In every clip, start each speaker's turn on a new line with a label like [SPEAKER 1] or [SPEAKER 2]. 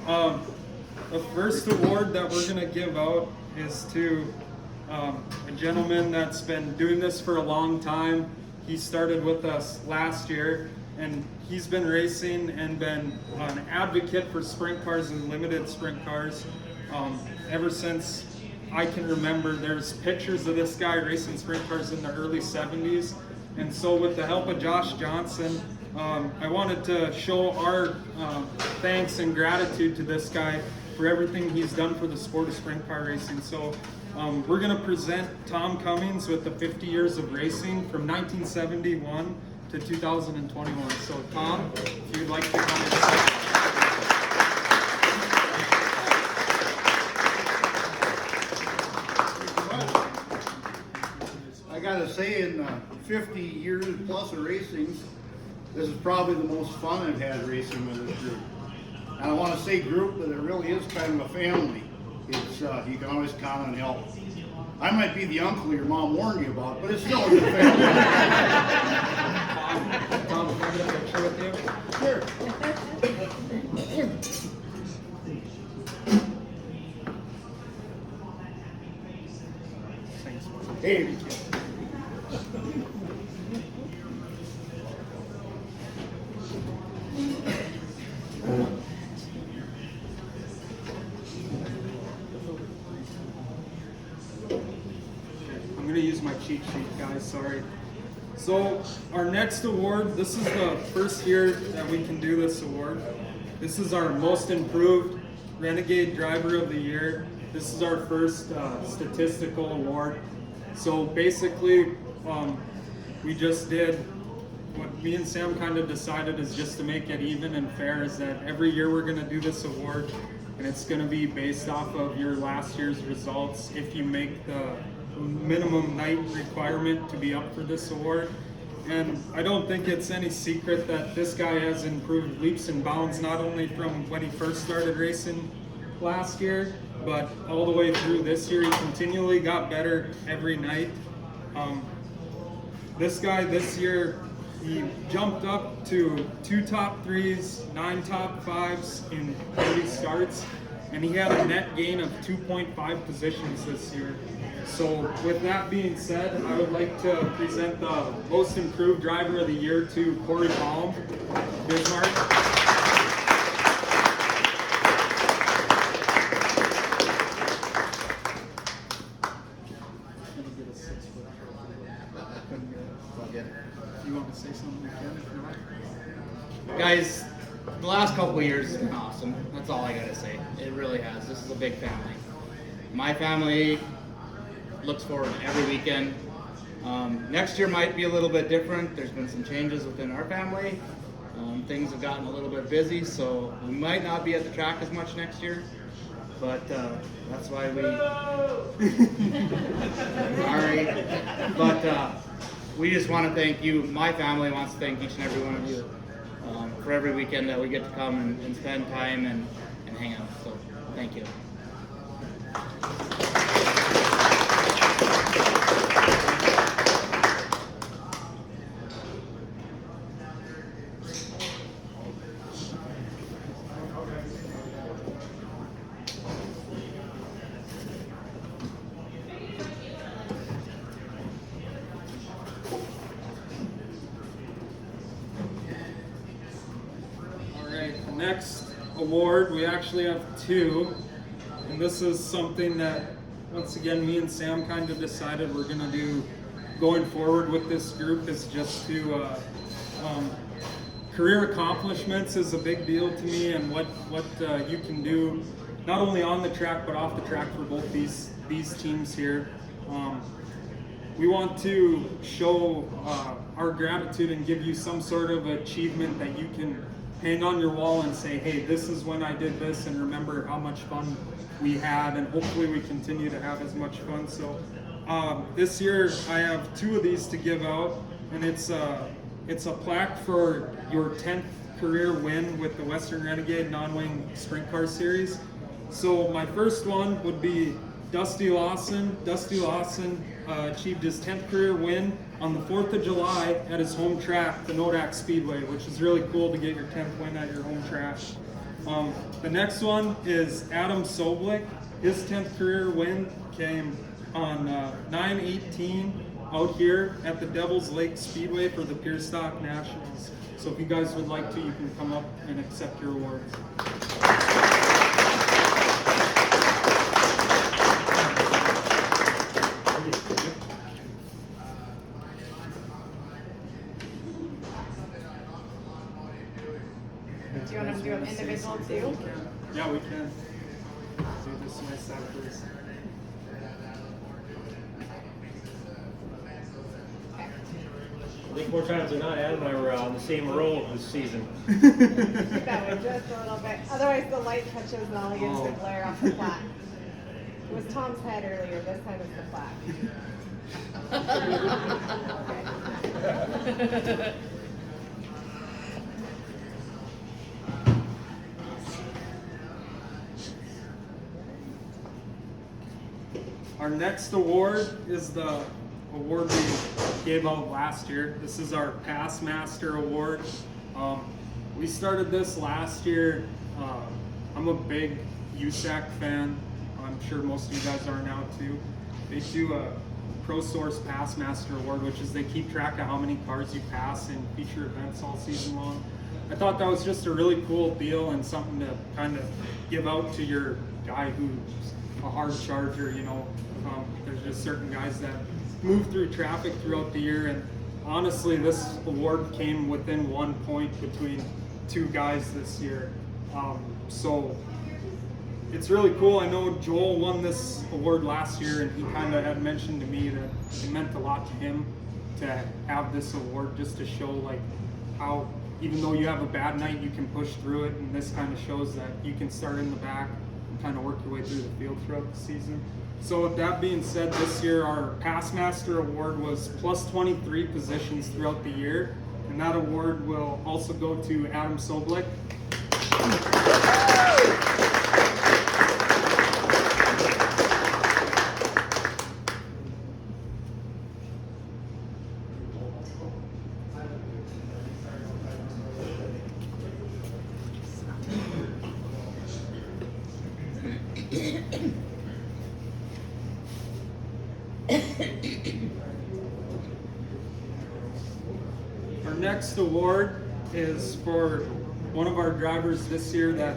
[SPEAKER 1] Um, the first award that we're going to give out is to a gentleman that's been doing this for a long time. He started with us last year, and he's been racing and been an advocate for sprint cars and limited sprint cars ever since I can remember. There's pictures of this guy racing sprint cars in the early 70s. And so with the help of Josh Johnson, I wanted to show our thanks and gratitude to this guy for everything he's done for the sport of sprint car racing. So we're going to present Tom Cummings with the 50 years of racing from 1971 to 2021. So Tom, if you'd like to come and say.
[SPEAKER 2] I gotta say, in 50 years plus of racing, this is probably the most fun I've had racing with this group. And I want to say group, but it really is kind of a family. It's you can always count on help. I might be the uncle your mom warned you about, but it's still a good family.
[SPEAKER 1] Tom, can I get a picture with you?
[SPEAKER 2] Sure. Hey.
[SPEAKER 1] I'm going to use my cheat sheet, guys, sorry. So our next award, this is the first year that we can do this award. This is our most improved Renegade Driver of the Year. This is our first statistical award. So basically, we just did what me and Sam kind of decided is just to make it even and fair, is that every year we're going to do this award, and it's going to be based off of your last year's results if you make the minimum night requirement to be up for this award. And I don't think it's any secret that this guy has improved leaps and bounds, not only from when he first started racing last year, but all the way through this year. He continually got better every night. This guy this year, he jumped up to 2 top 3s, 9 top 5s in 30 starts, and he had a net gain of 2.5 positions this year. So with that being said, I would like to present the most improved driver of the year to Corey Palm, Bismarck. You want to say something again?
[SPEAKER 3] Guys, the last couple of years has been awesome. That's all I gotta say. It really has. This is a big family. My family looks forward to every weekend. Next year might be a little bit different. There's been some changes within our family. Things have gotten a little bit busy, so we might not be at the track as much next year. But that's why we. Sorry, but we just want to thank you. My family wants to thank each and every one of you for every weekend that we get to come and spend time and hang out. So thank you.
[SPEAKER 1] Next award, we actually have 2, and this is something that, once again, me and Sam kind of decided we're going to do going forward with this group, is just to career accomplishments is a big deal to me, and what you can do not only on the track but off the track for both these teams here. We want to show our gratitude and give you some sort of achievement that you can hang on your wall and say, hey, this is when I did this, and remember how much fun we had, and hopefully we continue to have as much fun. So this year I have 2 of these to give out, and it's a plaque for your 10th career win with the Western Renegade non-wing sprint car series. So my first one would be Dusty Lawson. Dusty Lawson achieved his 10th career win on the 4th of July at his home track, the Nodak Speedway, which is really cool to get your 10th win at your home track. The next one is Adam Soblick. His 10th career win came on 9/18 out here at the Devil's Lake Speedway for the Pierstock Nationals. So if you guys would like to, you can come up and accept your awards.
[SPEAKER 4] Do you want to do an individual too?
[SPEAKER 1] Yeah, we can. Do this nice side first.
[SPEAKER 5] I think more times than not, Adam and I were on the same row this season.
[SPEAKER 4] That way, just a little bit. Otherwise, the light touches and all you get is the glare off the plaque. It was Tom's head earlier. This time it's the plaque.
[SPEAKER 1] Our next award is the award we gave out last year. This is our Pass Master Award. We started this last year. I'm a big USAC fan. I'm sure most of you guys are now too. They do a Pro Source Pass Master Award, which is they keep track of how many cars you pass in feature events all season long. I thought that was just a really cool deal and something to kind of give out to your guy who's a hard charger, you know. There's just certain guys that move through traffic throughout the year, and honestly this award came within 1 point between two guys this year. So it's really cool. I know Joel won this award last year, and he kind of had mentioned to me that it meant a lot to him to have this award, just to show like how even though you have a bad night, you can push through it, and this kind of shows that you can start in the back and kind of work your way through the field throughout the season. So with that being said, this year our Pass Master Award was plus 23 positions throughout the year, and that award will also go to Adam Soblick. Our next award is for one of our drivers this year that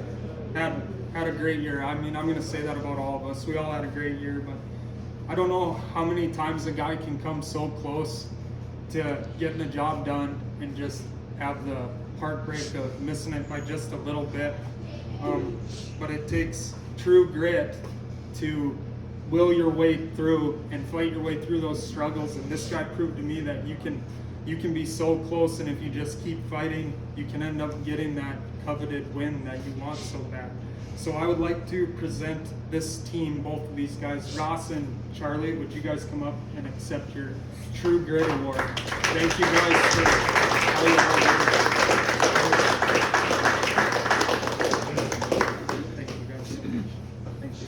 [SPEAKER 1] had a great year. I mean, I'm going to say that about all of us. We all had a great year, but I don't know how many times a guy can come so close to getting a job done and just have the heartbreak of missing it by just a little bit. But it takes true grit to will your way through and fight your way through those struggles, and this guy proved to me that you can be so close, and if you just keep fighting, you can end up getting that coveted win that you want so bad. So I would like to present this team, both of these guys, Ross and Charlie. Would you guys come up and accept your True Grit Award? Thank you guys for all your hard work. Thank you guys so much. Thank you.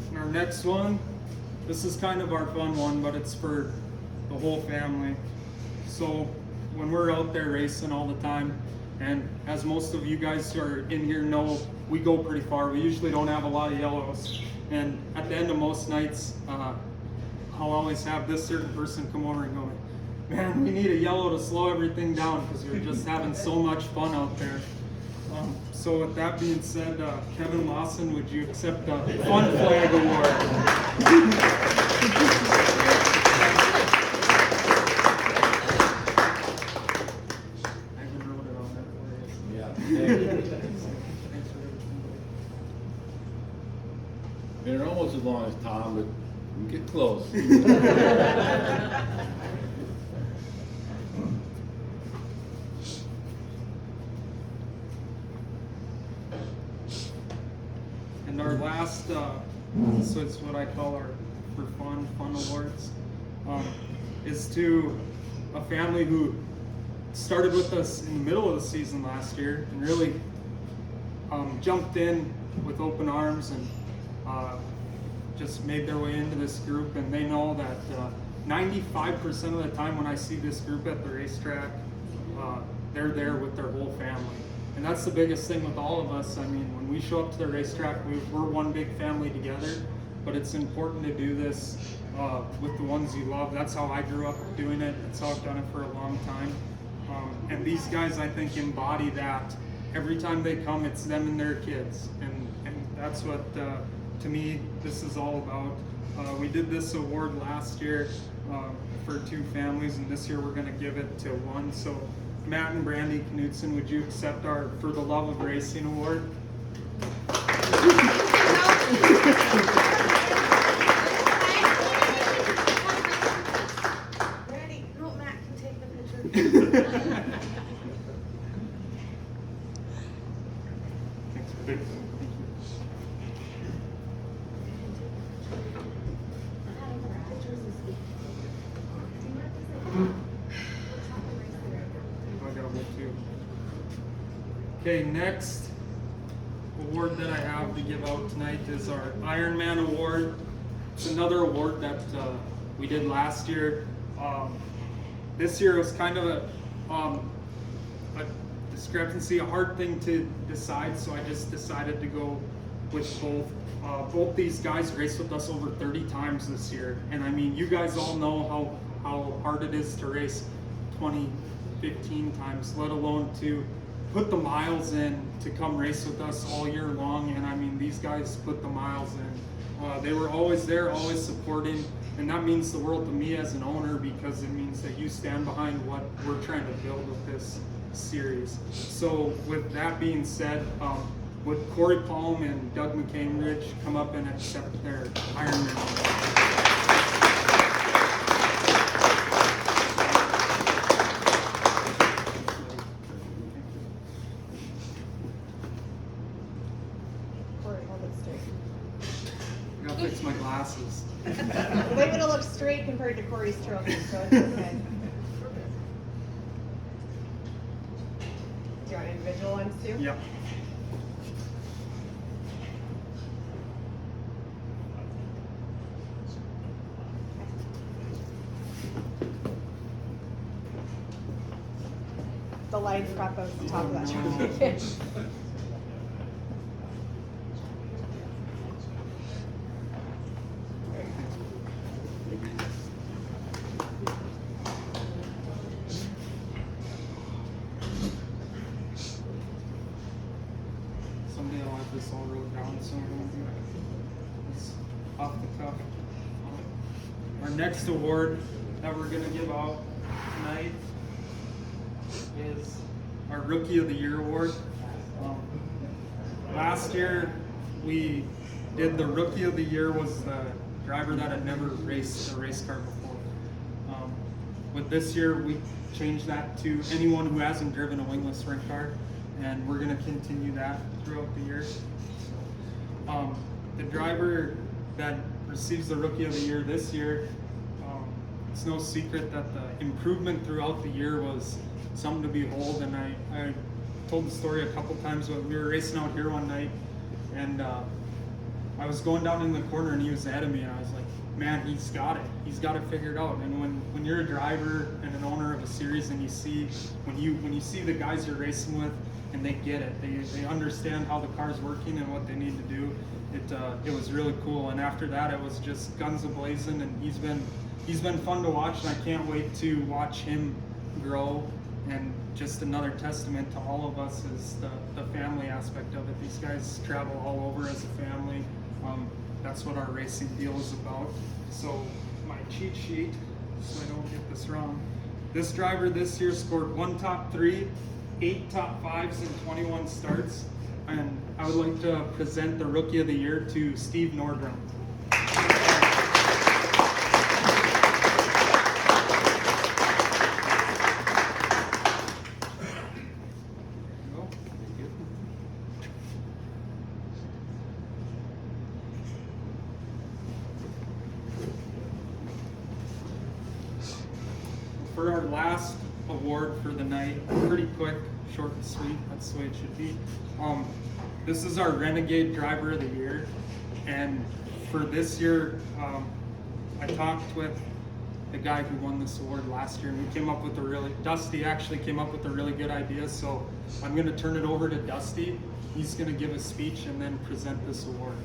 [SPEAKER 1] And our next one, this is kind of our fun one, but it's for the whole family. So when we're out there racing all the time, and as most of you guys who are in here know, we go pretty far. We usually don't have a lot of yellows. And at the end of most nights, I'll always have this certain person come over and go, man, we need a yellow to slow everything down because we're just having so much fun out there. So with that being said, Kevin Lawson, would you accept the Fun Flag Award? I even wrote it on that for you.
[SPEAKER 5] Yeah.
[SPEAKER 1] Thanks for everything.
[SPEAKER 5] They're almost as long as Tom, but we get close.
[SPEAKER 1] And our last, so it's what I call our for fun awards, is to a family who started with us in the middle of the season last year and really jumped in with open arms and just made their way into this group, and they know that 95% of the time when I see this group at the racetrack, they're there with their whole family. And that's the biggest thing with all of us. I mean, when we show up to the racetrack, we're one big family together, but it's important to do this with the ones you love. That's how I grew up doing it. That's how I've done it for a long time. And these guys, I think, embody that. Every time they come, it's them and their kids. And that's what, to me, this is all about. We did this award last year for 2 families, and this year we're going to give it to 1. So Matt and Brandy Knudsen, would you accept our For the Love of Racing award?
[SPEAKER 4] Ready? No, Matt can take the picture.
[SPEAKER 1] Okay, next award that I have to give out tonight is our Ironman Award. It's another award that we did last year. This year was kind of a discrepancy, a hard thing to decide, so I just decided to go with both. Both these guys raced with us over 30 times this year, and I mean, you guys all know how hard it is to race 20, 15 times, let alone to put the miles in to come race with us all year long. And I mean, these guys put the miles in. They were always there, always supporting, and that means the world to me as an owner, because it means that you stand behind what we're trying to build with this series. So with that being said, would Corey Palm and Doug McCambridge come up and accept their Ironman? Fix my glasses.
[SPEAKER 4] They would have looked straight compared to Corey's trophy, so it's okay. Do you want individual ones too?
[SPEAKER 1] Yep.
[SPEAKER 4] The lights got those to top of that trophy.
[SPEAKER 1] Someday I'll have this all wrote down so I don't do this off the cuff. Our next award that we're going to give out tonight is our Rookie of the Year award. Last year we did the Rookie of the Year was the driver that had never raced a race car before. With this year we changed that to anyone who hasn't driven a wingless sprint car, and we're going to continue that throughout the year. The driver that receives the Rookie of the Year this year, it's no secret that the improvement throughout the year was something to behold, and I told the story a couple times when we were racing out here one night, and I was going down in the corner and he was ahead of me, and I was like, man, he's got it figured out. And when you're a driver and an owner of a series, and you see when you see the guys you're racing with and they get it, they understand how the car's working and what they need to do, it was really cool. And after that it was just guns a-blazing, and he's been fun to watch, and I can't wait to watch him grow. And just another testament to all of us is the family aspect of it. These guys travel all over as a family. That's what our racing deal is about. So my cheat sheet, so I don't get this wrong. This driver this year scored 1 top 3, 8 top 5s, and 21 starts. And I would like to present the Rookie of the Year to Steve Nordrum. For our last award for the night, pretty quick, short and sweet. That's the way it should be. This is our Renegade Driver of the Year, and for this year, I talked with the guy who won this award last year, and we came up with Dusty actually came up with a really good idea. So I'm going to turn it over to Dusty. He's going to give a speech and then present this award.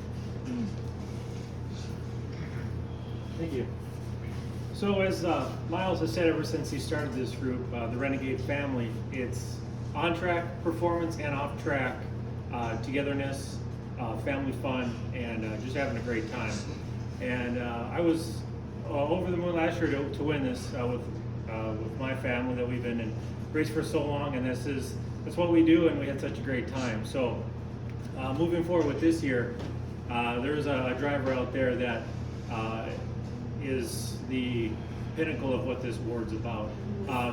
[SPEAKER 5] Thank you. So as Miles has said ever since he started this group, the Renegade family, it's on-track performance and off-track togetherness, family fun, and just having a great time. And I was over the moon last year to win this with my family that we've been in race for so long, and that's what we do, and we had such a great time. So moving forward with this year, there's a driver out there that is the pinnacle of what this award's about.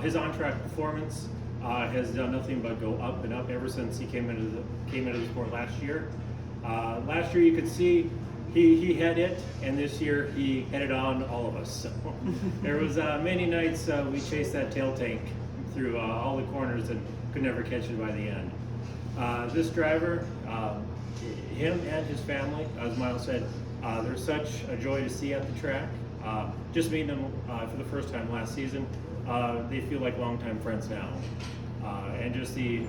[SPEAKER 5] His on-track performance has done nothing but go up and up ever since he came into the sport last year. Last year you could see he had it, and this year he had it on all of us. So there was many nights we chased that tail tank through all the corners and could never catch it by the end. This driver, him and his family, as Miles said, they're such a joy to see at the track. Just meeting them for the first time last season, they feel like longtime friends now. And just the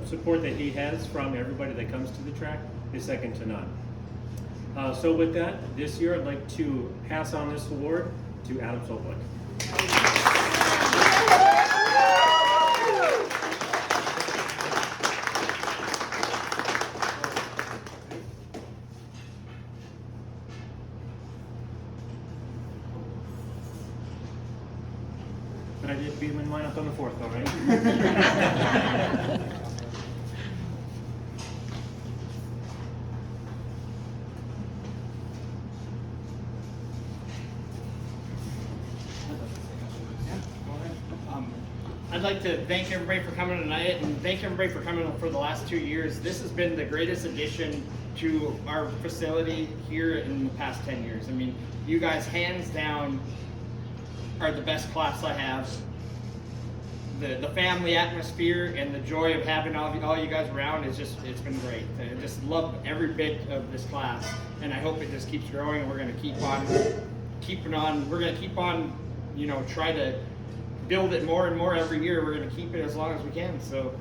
[SPEAKER 5] support that he has from everybody that comes to the track is second to none. So with that, this year I'd like to pass on this award to Adam Soblick. But I did beat him in lineup on the 4th, though, right?
[SPEAKER 3] I'd like to thank everybody for coming tonight, and thank everybody for coming for the last 2 years. This has been the greatest addition to our facility here in the past 10 years. I mean, you guys hands down are the best class I have. The family atmosphere and the joy of having all you guys around is just, it's been great. I just love every bit of this class, and I hope it just keeps growing, and we're going to keep on, you know, try to build it more and more every year. We're going to keep it as long as we can. So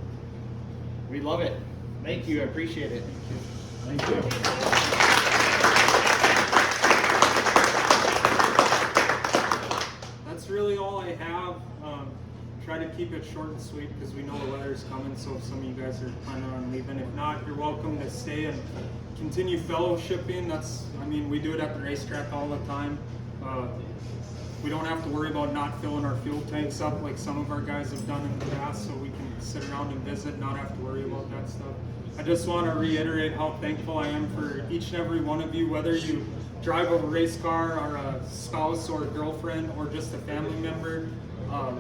[SPEAKER 3] we love it. Thank you. I appreciate it.
[SPEAKER 5] Thank you.
[SPEAKER 1] That's really all I have. Try to keep it short and sweet because we know the weather's coming, so if some of you guys are planning on leaving, if not, you're welcome to stay and continue fellowshipping. I mean, we do it at the racetrack all the time. We don't have to worry about not filling our fuel tanks up like some of our guys have done in the past, so we can sit around and visit, not have to worry about that stuff. I just want to reiterate how thankful I am for each and every one of you, whether you drive a race car or a spouse or a girlfriend or just a family member.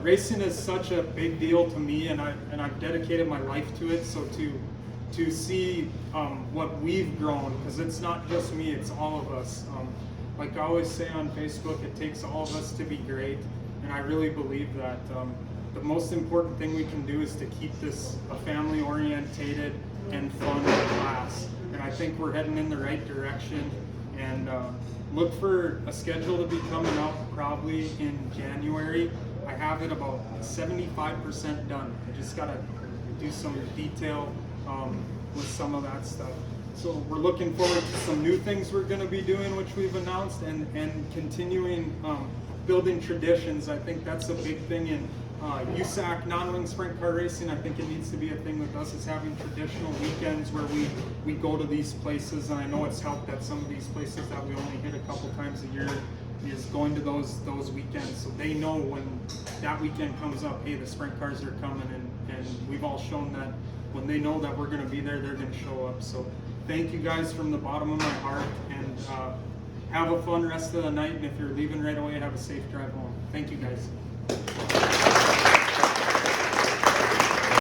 [SPEAKER 1] Racing is such a big deal to me, and I've dedicated my life to it. So to see what we've grown, because it's not just me, it's all of us. Like I always say on Facebook, it takes all of us to be great, and I really believe that the most important thing we can do is to keep this a family-orientated and fun class. And I think we're heading in the right direction. And look for a schedule to be coming up probably in January. I have it about 75% done. I just got to do some detail with some of that stuff. So we're looking forward to some new things we're going to be doing, which we've announced, and continuing building traditions. I think that's a big thing in USAC non-wing sprint car racing. I think it needs to be a thing with us, is having traditional weekends where we go to these places. And I know it's helped that some of these places that we only hit a couple times a year is going to those weekends, so they know when that weekend comes up, hey, the sprint cars are coming, and we've all shown that when they know that we're going to be there, they're going to show up. So thank you guys from the bottom of my heart, and have a fun rest of the night, and if you're leaving right away, have a safe drive home. Thank you guys.